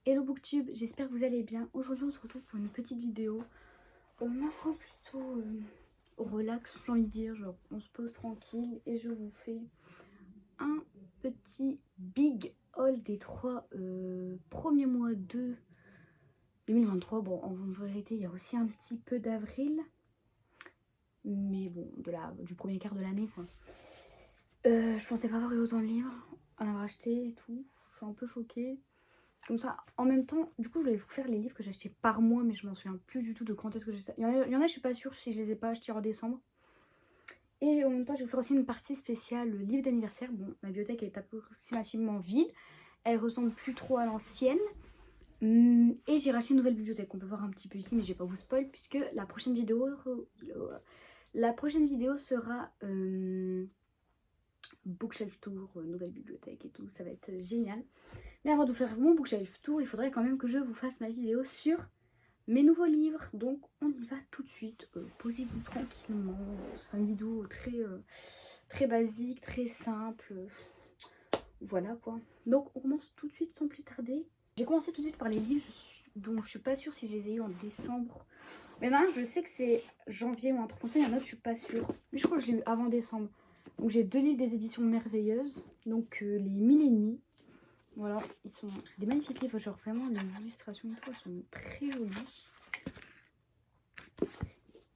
Hello Booktube, j'espère que vous allez bien. Aujourd'hui on se retrouve pour une petite vidéo, ma foi plutôt relax, j'ai envie de dire, genre on se pose tranquille et je vous fais un petit big haul des 3 premiers mois de 2023. Bon, en vérité il y a aussi un petit peu d'avril, mais bon, du premier quart de l'année quoi. Je pensais pas avoir eu autant de livres, en avoir acheté et tout, je suis un peu choquée. Comme ça, en même temps, du coup, je vais vous faire les livres que j'ai achetés par mois, mais je m'en souviens plus du tout de quand est-ce que j'ai ça. Il y en a, je suis pas sûre si je les ai pas achetés en décembre. Et en même temps, je vais vous faire aussi une partie spéciale livre d'anniversaire. Bon, ma bibliothèque est approximativement vide. Elle ressemble plus trop à l'ancienne. Et j'ai racheté une nouvelle bibliothèque qu'on peut voir un petit peu ici, mais je vais pas vous spoil puisque la prochaine vidéo sera bookshelf tour, nouvelle bibliothèque et tout. Ça va être génial. Mais avant de faire mon bookshelf tour, il faudrait quand même que je vous fasse ma vidéo sur mes nouveaux livres. Donc on y va tout de suite. Posez-vous tranquillement. Ce sera une vidéo très basique, très simple. Voilà quoi. Donc on commence tout de suite sans plus tarder. J'ai commencé tout de suite par les livres dont je suis pas sûre si je les ai eu en décembre. Mais là, je sais que c'est janvier ou un truc comme ça. Il y en a d'autres, je suis pas sûre. Mais je crois que je l'ai eu avant décembre. Donc j'ai 2 livres des éditions merveilleuses. Donc les 1000 et nuits. Voilà, c'est des magnifiques livres, genre vraiment les illustrations et tout, elles sont très jolies.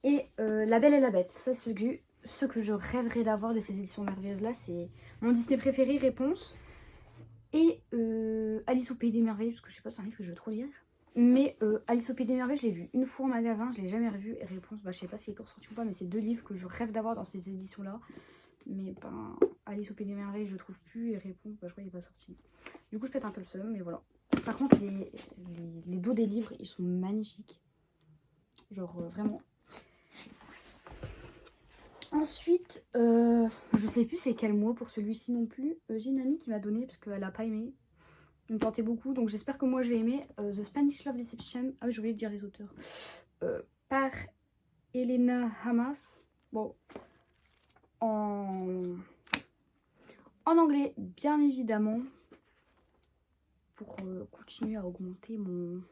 Et La Belle et la Bête, ça c'est ce que je rêverais d'avoir de ces éditions merveilleuses là, c'est mon Disney préféré, Réponse. Et Alice au Pays des Merveilles, parce que je sais pas, c'est un livre que je veux trop lire. Mais Alice au Pays des Merveilles, je l'ai vu une fois en magasin, je l'ai jamais revu. Et Réponse, bah je sais pas s'il est encore sorti ou pas, mais c'est 2 livres que je rêve d'avoir dans ces éditions là. Mais ben, Alice au Pays des Merveilles, je le trouve plus. Et Réponse, bah je crois qu'il est pas sorti. Du coup, je pète un peu le seum, mais voilà. Par contre, les dos des livres, ils sont magnifiques. Genre, vraiment. Ensuite, je sais plus c'est quel mois pour celui-ci non plus. J'ai une amie qui m'a donné, parce qu'elle a pas aimé. Il me tentait beaucoup, donc j'espère que moi je vais aimer. The Spanish Love Deception. Ah oui, j'ai oublié de dire les auteurs. Par Elena Hamas. Bon, en anglais, bien évidemment. Pour continuer à augmenter mon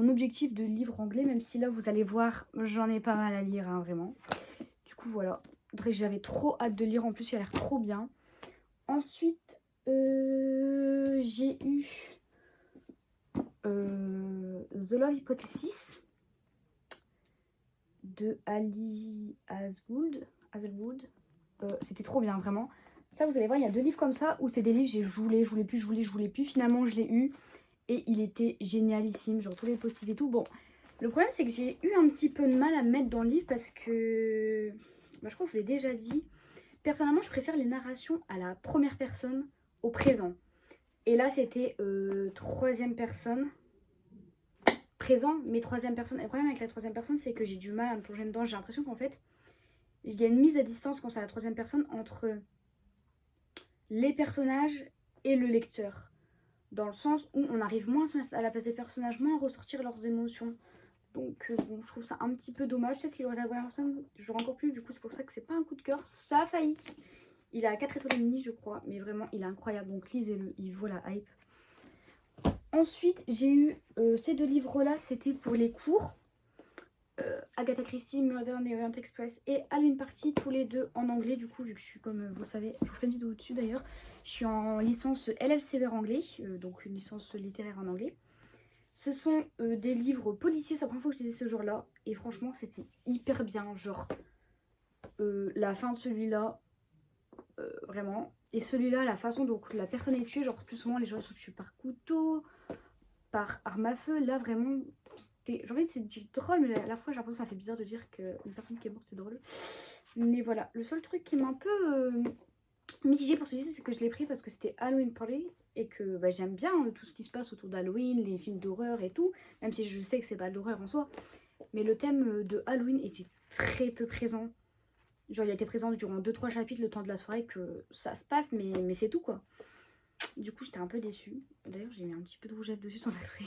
objectif de livre anglais, même si là vous allez voir j'en ai pas mal à lire hein, vraiment. Du coup voilà, j'avais trop hâte de lire, en plus il a l'air trop bien. Ensuite j'ai eu The Love Hypothesis de Ali Hazelwood. C'était trop bien vraiment. Ça vous allez voir, il y a 2 livres comme ça où c'est des livres je voulais plus, finalement je l'ai eu. Et il était génialissime, genre tous les post-it et tout. Bon, le problème c'est que j'ai eu un petit peu de mal à me mettre dans le livre parce que, bah, je crois que je vous l'ai déjà dit, personnellement je préfère les narrations à la première personne au présent. Et là c'était 3e personne, présent mais 3e personne. Et le problème avec la 3e personne c'est que j'ai du mal à me plonger dedans. J'ai l'impression qu'en fait, il y a une mise à distance quand c'est à la 3e personne entre les personnages et le lecteur. Dans le sens où on arrive moins à la place des personnages, moins à ressortir leurs émotions. Donc bon, je trouve ça un petit peu dommage. Peut-être qu'il aurait été à la première personne, j'aurais encore plus. Du coup, c'est pour ça que c'est pas un coup de cœur. Ça a failli. Il a 4 étoiles et demie, je crois. Mais vraiment, il est incroyable. Donc lisez-le, il vaut la hype. Ensuite, j'ai eu ces 2 livres-là. C'était pour les cours. Agatha Christie, Murder on the Orient Express et Halloween Party, tous les 2 en anglais. Du coup, vu que je suis, comme vous le savez, je vous ferai une vidéo dessus d'ailleurs, je suis en licence LLCR anglais, donc une licence littéraire en anglais. Ce sont des livres policiers, c'est la première fois que je lisais ce jour-là, et franchement, c'était hyper bien. Genre, la fin de celui-là, vraiment. Et celui-là, la façon dont la personne est tuée, genre, plus souvent, les gens sont tués par couteau, par arme à feu. Là, vraiment, j'ai envie de c'est drôle, mais à la fois, j'ai l'impression que ça fait bizarre de dire qu'une personne qui est morte, c'est drôle. Mais voilà, le seul truc qui m'a un peu mitigé pour celui-ci, c'est que je l'ai pris parce que c'était Halloween Party et que bah, j'aime bien tout ce qui se passe autour d'Halloween, les films d'horreur et tout, même si je sais que c'est pas de l'horreur en soi. Mais le thème de Halloween était très peu présent. Genre, il a été présent durant 2-3 chapitres le temps de la soirée que ça se passe, mais c'est tout quoi. Du coup, j'étais un peu déçue. D'ailleurs, j'ai mis un petit peu de rouge à lèvres dessus sans faire exprès.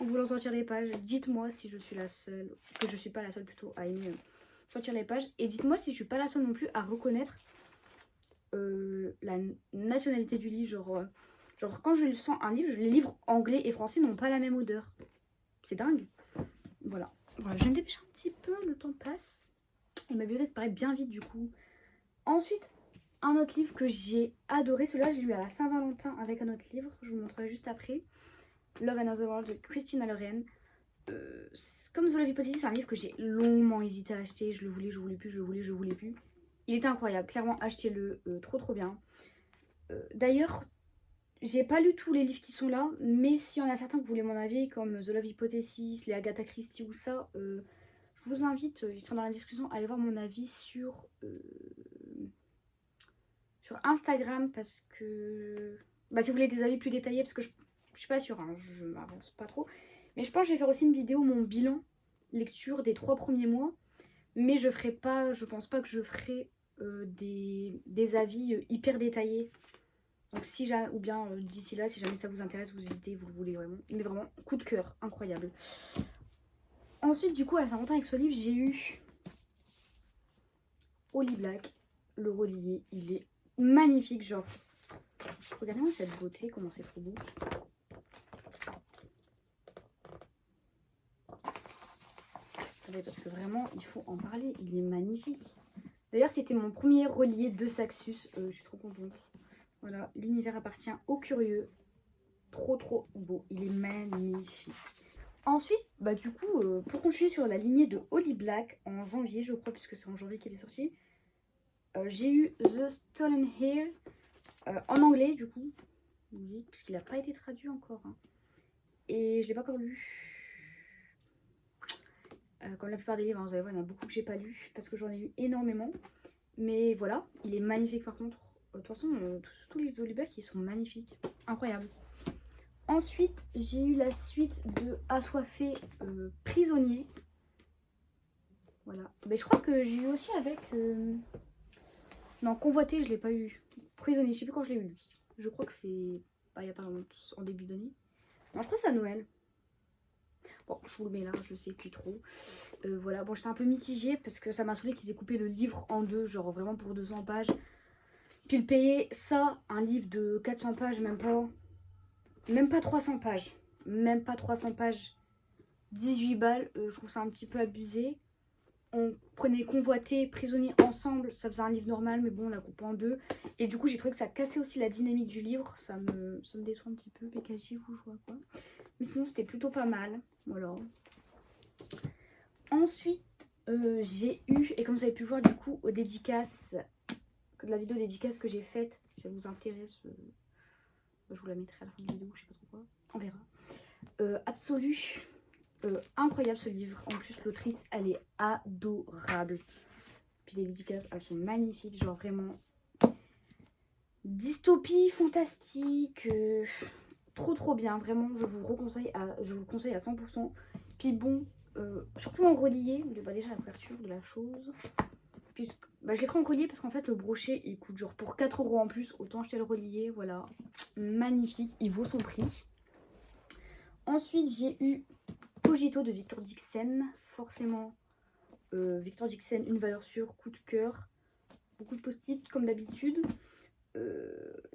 En voulant sortir les pages. Dites-moi si je suis la seule, que je suis pas la seule plutôt à aimer sortir les pages. Et dites-moi si je suis pas la seule non plus à reconnaître la nationalité du livre. Genre, Genre quand je sens un livre, les livres anglais et français n'ont pas la même odeur. C'est dingue. Voilà. Voilà, je vais me dépêcher un petit peu, le temps passe. Et ma bibliothèque paraît bien vide du coup. Ensuite, un autre livre que j'ai adoré. Celui-là, je l'ai lu à la Saint-Valentin avec un autre livre. Je vous montrerai juste après. Love and Other World de Christina Loren. Comme The Love Hypothesis, c'est un livre que j'ai longuement hésité à acheter. Je le voulais, je voulais plus, je le voulais plus. Il était incroyable. Clairement, achetez-le. Trop bien. D'ailleurs, j'ai pas lu tous les livres qui sont là. Mais s'il y en a certains que vous voulez mon avis, comme The Love Hypothesis, les Agatha Christie ou ça, je vous invite, ils sont dans la description, à aller voir mon avis sur Instagram. Parce que... Bah, si vous voulez des avis plus détaillés, parce que je suis pas sûre, hein, je m'avance pas trop. Mais je pense que je vais faire aussi une vidéo, mon bilan lecture des 3 premiers mois. Mais je ferai pas, je pense pas que je ferai des avis hyper détaillés. Donc si jamais, ou bien d'ici là, si jamais ça vous intéresse, vous hésitez, vous le voulez vraiment. Mais vraiment, coup de cœur, incroyable. Ensuite, du coup, à Saint-Valentin avec ce livre, j'ai eu Holly Black, le relié. Il est magnifique, genre. Regardez-moi cette beauté, comment c'est trop beau. Attendez, parce que vraiment, il faut en parler. Il est magnifique. D'ailleurs, c'était mon premier relié de Saxus. Je suis trop contente. Voilà, l'univers appartient aux curieux. Trop beau. Il est magnifique. Ensuite, bah du coup, pour continuer sur la lignée de Holly Black, en janvier, je crois, puisque c'est en janvier qu'elle est sortie, j'ai eu The Stolen Hair, en anglais, du coup. Oui, puisqu'il n'a pas été traduit encore. Hein. Et je ne l'ai pas encore lu. Comme la plupart des livres, hein, vous allez voir, il y en a beaucoup que j'ai pas lu, parce que j'en ai eu énormément. Mais voilà, il est magnifique par contre. De toute façon, tous les livres d'Holly Black, ils sont magnifiques. Incroyable. Ensuite, j'ai eu la suite de Assoiffé prisonnier. Voilà. Mais je crois que j'ai eu aussi avec... Non, Convoité, je l'ai pas eu. Prisonnier, je sais plus quand je l'ai eu lui. Je crois que c'est... Bah, il y a pas longtemps, en début d'année. Non, je crois que c'est à Noël. Bon, je vous le mets là, je sais plus trop. Voilà, bon, j'étais un peu mitigée parce que ça m'a saoulé qu'ils aient coupé le livre en deux, genre vraiment pour 200 pages. Puis le payer ça, un livre de 400 pages, même pas 300 pages. Même pas 300 pages. 18 balles, je trouve ça un petit peu abusé. On prenait Convoité, Prisonnier ensemble, ça faisait un livre normal, mais bon, on l'a coupé en deux. Et du coup, j'ai trouvé que ça cassait aussi la dynamique du livre. Ça me déçoit un petit peu, PKJ, vous jouez quoi. Mais sinon, c'était plutôt pas mal. Voilà. Ensuite, j'ai eu, et comme vous avez pu voir du coup, aux dédicaces, la vidéo dédicace que j'ai faite, si ça vous intéresse, je vous la mettrai à la fin de la vidéo, je sais pas trop quoi, on verra. Absolu. Incroyable ce livre. En plus, l'autrice, elle est adorable. Puis les dédicaces, elles sont magnifiques. Genre vraiment dystopie fantastique. Trop bien. Vraiment, je vous le conseille à 100%. Puis bon, surtout en relié. Vous voyez déjà la couverture de la chose. Puis, bah, je l'ai pris en relié parce qu'en fait, le brochet, il coûte genre pour 4 € en plus. Autant acheter le relié. Voilà. Magnifique. Il vaut son prix. Ensuite, j'ai eu Cogito de Victor Dixon, forcément Victor Dixon, une valeur sûre, coup de cœur, beaucoup de post-it comme d'habitude.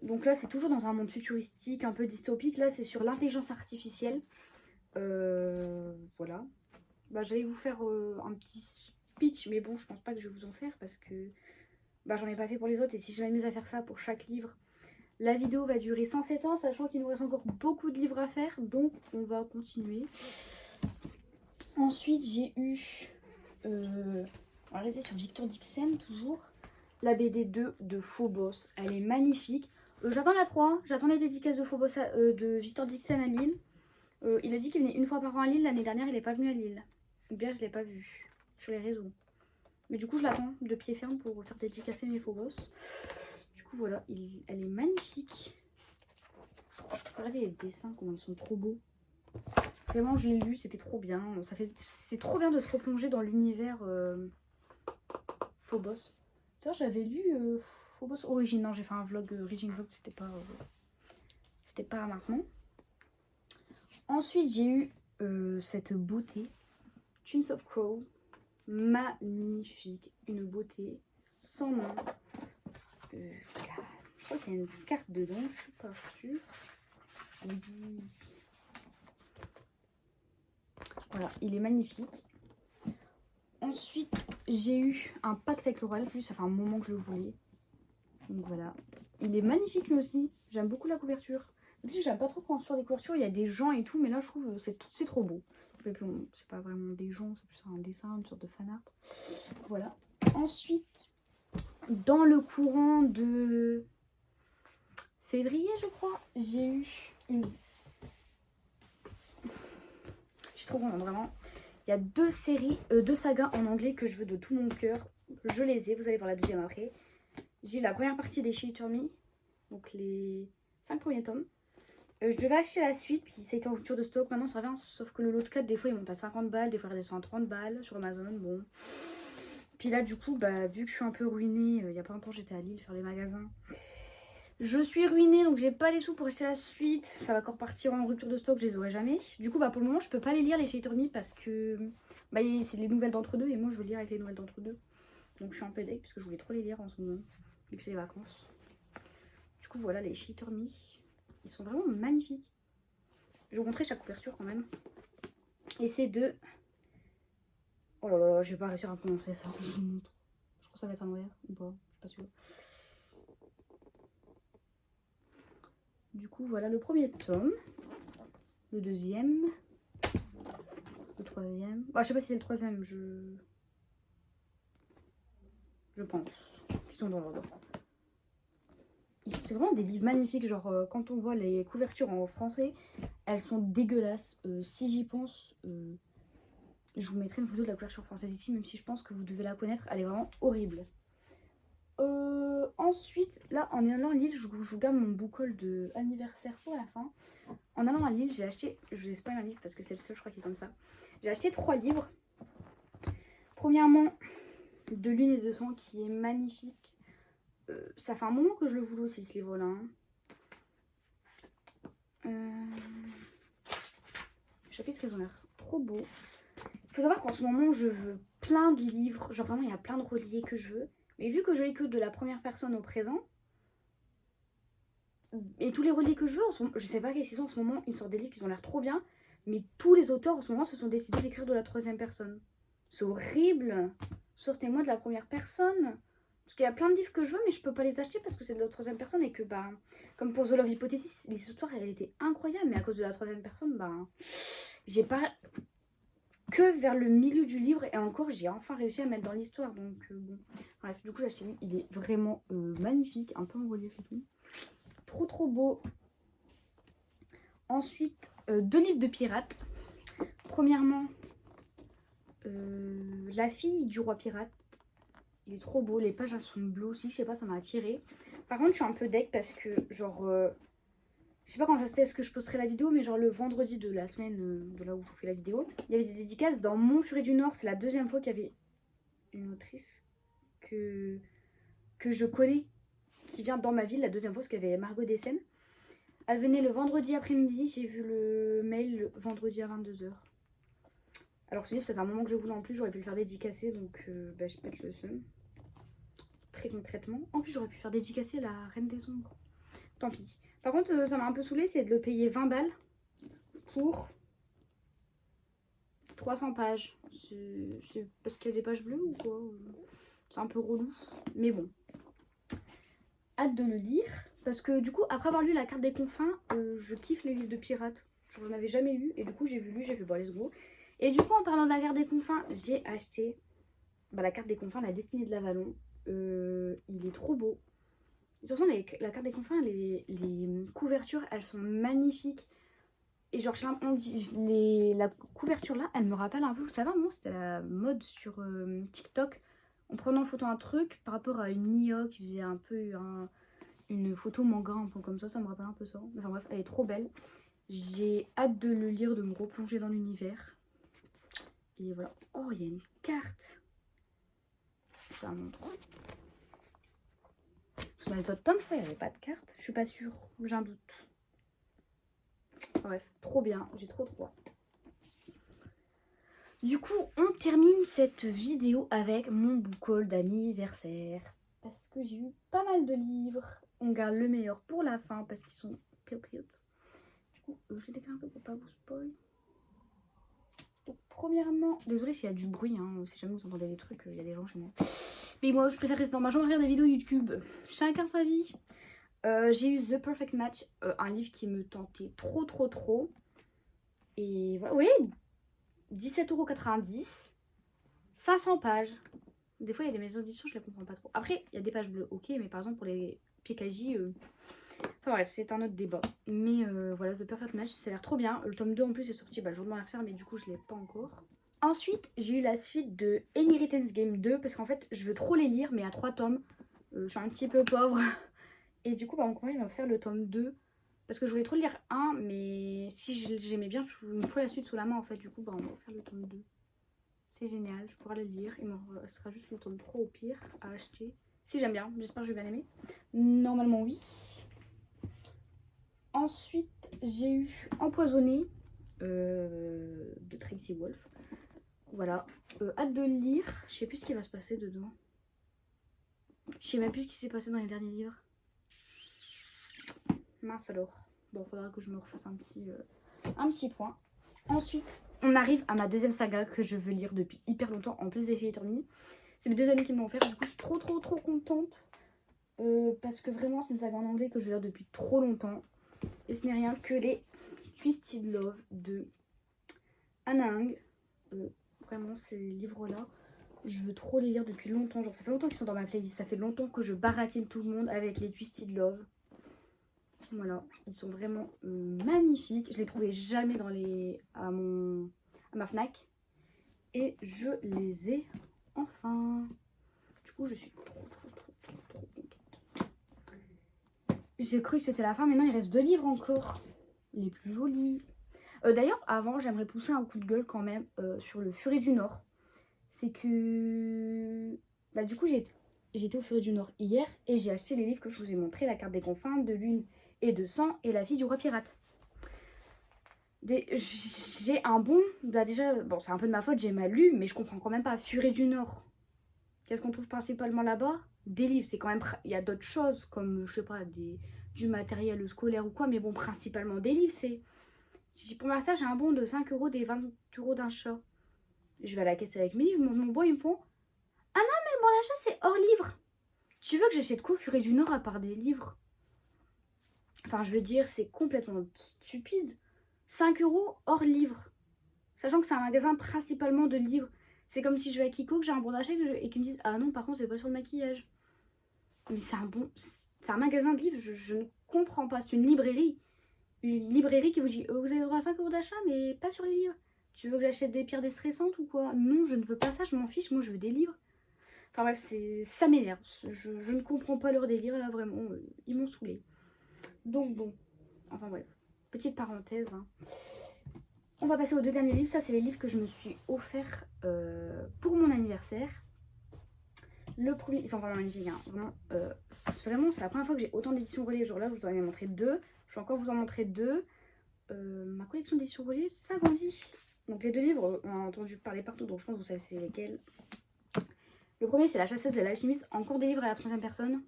Donc là c'est toujours dans un monde futuristique, un peu dystopique, là c'est sur l'intelligence artificielle. Voilà. Bah, j'allais vous faire un petit speech, mais bon je pense pas que je vais vous en faire parce que bah, j'en ai pas fait pour les autres et si je m'amuse à faire ça pour chaque livre, la vidéo va durer 107 ans, sachant qu'il nous reste encore beaucoup de livres à faire, donc on va continuer. Ensuite, j'ai eu, on va rester sur Victor Dixon toujours, la BD 2 de Phobos. Elle est magnifique. J'attends la 3, j'attends les dédicaces de Phobos de Victor Dixon à Lille. Il a dit qu'il venait une fois par an à Lille, l'année dernière il n'est pas venu à Lille. Ou bien je ne l'ai pas vu sur les réseaux. Mais du coup je l'attends de pied ferme pour faire dédicacer mes Phobos. Du coup voilà, elle est magnifique. Regardez les dessins, comment ils sont trop beaux. Vraiment, je l'ai lu, c'était trop bien. C'est trop bien de se replonger dans l'univers Phobos. D'ailleurs, j'avais lu Phobos Origin. Non, j'ai fait un vlog, Origin Vlog, c'était pas maintenant. Ensuite, j'ai eu cette beauté, Tunes of Crow. Magnifique, une beauté sans nom. Voilà. Je crois qu'il y a une carte dedans, je suis pas sûre. Oui. Voilà, il est magnifique. Ensuite, j'ai eu un pacte avec Laura. Plus, ça fait un moment que je le voulais. Donc voilà. Il est magnifique lui aussi. J'aime beaucoup la couverture. En plus, j'aime pas trop quand sur les couvertures, il y a des gens et tout. Mais là, je trouve c'est trop beau. C'est pas vraiment des gens, c'est plus un dessin, une sorte de fan art. Voilà. Ensuite, dans le courant de février, je crois, j'ai eu une... Je suis trop contente, vraiment. Il y a deux sagas en anglais que je veux de tout mon cœur. Je les ai, vous allez voir la deuxième après. J'ai la première partie des Shatter Me, donc les 5 premiers tomes. Je devais acheter la suite, puis c'était en rupture de stock. Maintenant ça revient, sauf que le lot de 4, des fois il monte à 50 balles, des fois il redescend à 30 balles sur Amazon. Bon. Puis là, du coup, bah, vu que je suis un peu ruinée, il y a pas longtemps j'étais à Lille faire les magasins. Je suis ruinée, donc j'ai pas les sous pour acheter la suite. Ça va encore partir en rupture de stock, je les aurai jamais. Du coup, bah, pour le moment, je peux pas les lire, les Shatter Me, parce que bah, c'est les nouvelles d'entre-deux, et moi je veux lire avec les nouvelles d'entre-deux. Donc je suis un peu deg, parce que je voulais trop les lire en ce moment, vu que c'est les vacances. Du coup, voilà les Shatter Me. Ils sont vraiment magnifiques. Je vais vous montrer chaque couverture quand même. Et c'est de... Oh là là, je vais pas réussir à prononcer ça. Je vous montre. Je crois que ça va être un noir ou pas. Je suis pas sûre. Du coup, voilà le premier tome. Le deuxième. Le troisième. Bah, je sais pas si c'est le troisième. Je pense qu'ils sont dans l'ordre. C'est vraiment des livres magnifiques. Genre, quand on voit les couvertures en français, elles sont dégueulasses. Si j'y pense, je vous mettrai une photo de la couverture française ici, même si je pense que vous devez la connaître. Elle est vraiment horrible. Ensuite, là, en allant à Lille, je vous garde mon book haul de anniversaire pour la fin. En allant à Lille, j'ai acheté, je vous ai pas un livre parce que c'est le seul, je crois, qui est comme ça. J'ai acheté 3 livres. Premièrement, De l'une et de sang, qui est magnifique. Ça fait un moment que je le voulais aussi, ce livre-là. Chapitre, ils ont l'air trop beaux. Il faut savoir qu'en ce moment, je veux plein de livres. Genre, vraiment, il y a plein de reliés que je veux. Mais vu que je lis que de la première personne au présent, et tous les reliés que je veux, je sais pas qu'est-ce qu'ils ont en ce moment, ils sortent des livres qui ont l'air trop bien, mais tous les auteurs en ce moment se sont décidés d'écrire de la troisième personne. C'est horrible. Sortez-moi de la première personne. Parce qu'il y a plein de livres que je veux, mais je peux pas les acheter parce que c'est de la troisième personne et que, bah, comme pour The Love Hypothesis, les histoires, elles étaient incroyables, mais à cause de la troisième personne, bah, j'ai pas... que vers le milieu du livre, et encore, j'ai enfin réussi à mettre dans l'histoire, donc bon. Bref, du coup, j'ai acheté lui, il est vraiment magnifique, un peu en relief et tout. Trop beau. Ensuite, 2 livres de pirates. Premièrement, La fille du roi pirate. Il est trop beau, les pages elles sont bleues aussi, je sais pas, ça m'a attiré. Par contre, je suis un peu deck parce que, genre, je sais pas quand est-ce que je posterai la vidéo, mais genre le vendredi de la semaine de là où je vous fais la vidéo, il y avait des dédicaces dans Mon Furet du Nord. C'est la deuxième fois qu'il y avait une autrice que je connais qui vient dans ma ville, la deuxième fois, parce qu'il y avait Margot Dessen. Elle venait le vendredi après-midi, j'ai vu le mail le vendredi à 22 h. Alors ce livre, c'est un moment que je voulais en plus, j'aurais pu le faire dédicacer, donc bah, je pète le seum. Très concrètement. En plus, j'aurais pu faire dédicacer La Reine des Ombres. Tant pis. Par contre, ça m'a un peu saoulé, c'est de le payer 20 balles pour 300 pages. C'est parce qu'il y a des pages bleues ou quoi? C'est un peu relou, mais bon. Hâte de le lire. Parce que du coup, après avoir lu La Carte des Confins, je kiffe les livres de pirates. J'en avais jamais lu. Et du coup, j'ai fait bon, let's go. Et du coup, en parlant de La Carte des Confins, j'ai acheté La Carte des Confins, La Destinée de l'Avalon. Il est trop beau. Et surtout, La Carte des Confins, les couvertures, elles sont magnifiques. Et genre, la couverture là, elle me rappelle un peu, vous savez, moi, c'était la mode sur TikTok. En prenant en photo un truc par rapport à une IA qui faisait un peu une photo manga, un peu comme ça me rappelle un peu ça. Enfin bref, elle est trop belle. J'ai hâte de le lire, de me replonger dans l'univers. Et voilà. Oh, il y a une carte. Ça montre. Dans les autres tomes, je crois qu'il n'y avait pas de carte. Je suis pas sûre, j'ai un doute. Bref, trop bien, j'ai trop hâte. Du coup, on termine cette vidéo avec mon book haul d'anniversaire. Parce que j'ai eu pas mal de livres. On garde le meilleur pour la fin parce qu'ils sont piots. coup, je l'ai décalé un peu pour pas vous spoil. Donc, premièrement, désolée s'il y a du bruit, hein, si jamais vous entendez des trucs, il y a des gens chez moi. Mais moi, je préfère rester dans ma chambre, regarder des vidéos YouTube. Chacun sa vie. J'ai eu The Perfect Match, un livre qui me tentait trop. Et voilà, oui, 17,90 €, 500 pages. Des fois, il y a des maisons d'édition, je les comprends pas trop. Après, il y a des pages bleues, ok, mais par exemple, pour les PKJ, enfin bref, c'est un autre débat. Mais voilà, The Perfect Match, ça a l'air trop bien. Le tome 2 en plus est sorti le jour de mon anniversaire, mais du coup, je l'ai pas encore. Ensuite, j'ai eu la suite de Inheritance Game 2, parce qu'en fait, je veux trop les lire, mais à 3 tomes. Je suis un petit peu pauvre. Et du coup, bah, mon copain, il m'a offert le tome 2. Parce que je voulais trop lire 1, mais si j'aimais bien, je me faut la suite sous la main, en fait. Du coup, bah, on m'a offert le tome 2. C'est génial, je pourrai le lire. Il me restera juste le tome 3 au pire à acheter. Si j'aime bien, j'espère que je vais bien aimer. Normalement, oui. Ensuite, j'ai eu Empoisonné de Tracy Wolf. Voilà, hâte de le lire. Je sais plus ce qui va se passer dedans. Je sais même plus ce qui s'est passé dans les derniers livres. Mince alors. Bon, faudra que je me refasse un petit point. Ensuite, on arrive à ma deuxième saga que je veux lire depuis hyper longtemps, en plus des Filles Éternies. C'est mes 2 amis qui m'ont offert, du coup je suis trop contente. Parce que vraiment c'est une saga en anglais que je veux lire depuis trop longtemps. Et ce n'est rien que les Twisted Love de Hannah Hung. Vraiment ces livres-là, je veux trop les lire depuis longtemps. Genre ça fait longtemps qu'ils sont dans ma playlist, ça fait longtemps que je baratine tout le monde avec les Twisted Love. Voilà, ils sont vraiment magnifiques. Je les trouvais jamais à ma Fnac. Et je les ai enfin. Du coup, je suis trop contente. J'ai cru que c'était la fin, mais non, il reste 2 livres encore. Les plus jolis. D'ailleurs, avant, j'aimerais pousser un coup de gueule quand même sur le Furet du Nord. C'est que... Bah, du coup, j'étais au Furet du Nord hier et j'ai acheté les livres que je vous ai montrés. La carte des confins, de Lune et de Sang et La fille du roi pirate. J'ai un bon... Bah déjà, bon, c'est un peu de ma faute, j'ai mal lu, mais je comprends quand même pas. Furet du Nord. Qu'est-ce qu'on trouve principalement là-bas? Des livres, c'est quand même... Il y a d'autres choses, comme, je sais pas, du matériel scolaire ou quoi, mais bon, principalement des livres, c'est... Pour ma ça, j'ai un bon de 5 €, des 20 € d'un chat. Je vais à la caisse avec mes livres, mon boy, ils me font... Ah non, mais le bon d'achat, c'est hors livre. Tu veux que j'achète quoi au Furet du Nord à part des livres? Enfin, je veux dire, c'est complètement stupide. 5 € hors livre. Sachant que c'est un magasin principalement de livres. C'est comme si je vais à Kiko, que j'ai un bon d'achat et qu'ils me disent ah non, par contre, c'est pas sur le maquillage. Mais c'est un magasin de livres, je ne comprends pas. C'est une librairie. Une librairie qui vous dit vous avez droit à 5 € d'achat, mais pas sur les livres. Tu veux que j'achète des pierres déstressantes ou quoi? Non, je ne veux pas ça, je m'en fiche, moi je veux des livres. Enfin bref, ça m'énerve. Je ne comprends pas leur délire là, vraiment. Ils m'ont saoulé. Donc bon, enfin bref, petite parenthèse. Hein. On va passer aux 2 derniers livres. Ça, c'est les livres que je me suis offert pour mon anniversaire. Le premier, ils sont vraiment magnifiques. Hein. Vraiment, c'est la première fois que j'ai autant d'éditions reliées. Genre là, je vous en ai montré 2. Je vais encore vous en montrer 2. Ma collection d'éditions reliées s'agrandit. Donc les 2 livres, on a entendu parler partout. Donc je pense que vous savez c'est lesquels. Le premier, c'est La chasseuse et l'alchimiste. Encore des livres à la 3e personne.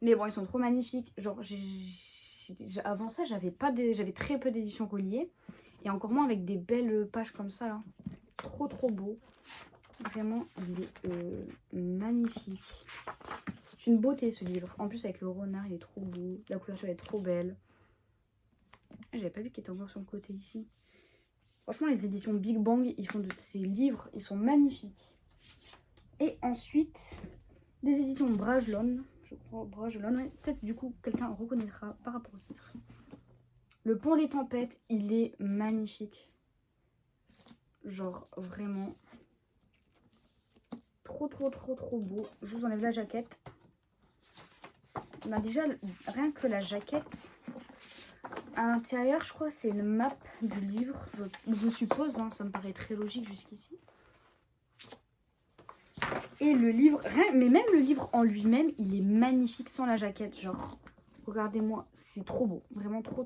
Mais bon, ils sont trop magnifiques. Genre, avant ça, j'avais très peu d'éditions reliées. Et encore moins avec des belles pages comme ça. Là. Trop beau. Vraiment, il est magnifique. C'est une beauté ce livre. En plus, avec le renard, il est trop beau. La couverture est trop belle. J'avais pas vu qu'il était encore sur le côté ici. Franchement, les éditions Big Bang, ils font de ces livres, ils sont magnifiques. Et ensuite, des éditions Bragelonne. Je crois, Bragelonne. Ouais. Peut-être du coup, quelqu'un reconnaîtra par rapport au titre. Le Pont des Tempêtes, il est magnifique. Genre, vraiment... Trop beau. Je vous enlève la jaquette. Bah déjà, rien que la jaquette, à l'intérieur, je crois que c'est une map du livre. Je suppose, hein, ça me paraît très logique jusqu'ici. Et le livre, mais même le livre en lui-même, il est magnifique sans la jaquette. Genre, regardez-moi, c'est trop beau. Vraiment trop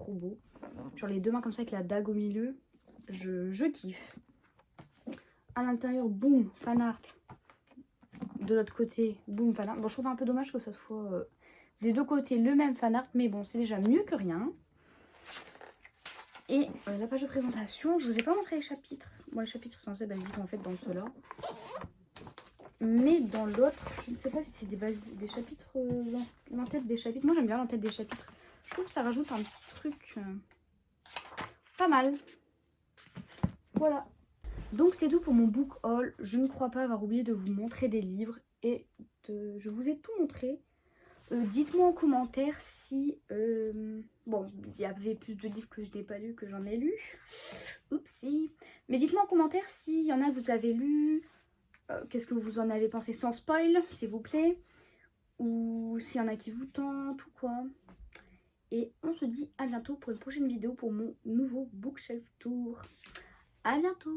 beau. Genre les 2 mains comme ça avec la dague au milieu. Je kiffe. À l'intérieur, boum, fan art. De l'autre côté, boum, fan art. Bon, je trouve un peu dommage que ça soit des 2 côtés le même fan art, mais bon, c'est déjà mieux que rien. Et la page de présentation, je vous ai pas montré les chapitres. Bon, les chapitres sont assez basiques en fait dans ceux-là. Mais dans l'autre, je ne sais pas si c'est des chapitres, l'entête des chapitres. Moi j'aime bien l'entête des chapitres. Je trouve que ça rajoute un petit truc pas mal. Voilà. Donc c'est tout pour mon book haul. Je ne crois pas avoir oublié de vous montrer des livres. Et je vous ai tout montré. Dites-moi en commentaire si... bon, il y avait plus de livres que je n'ai pas lus que j'en ai lus. Oupsie. Mais dites-moi en commentaire s'il y en a que vous avez lus. Qu'est-ce que vous en avez pensé sans spoil, s'il vous plaît. Ou s'il y en a qui vous tentent ou quoi. Et on se dit à bientôt pour une prochaine vidéo pour mon nouveau bookshelf tour. À bientôt.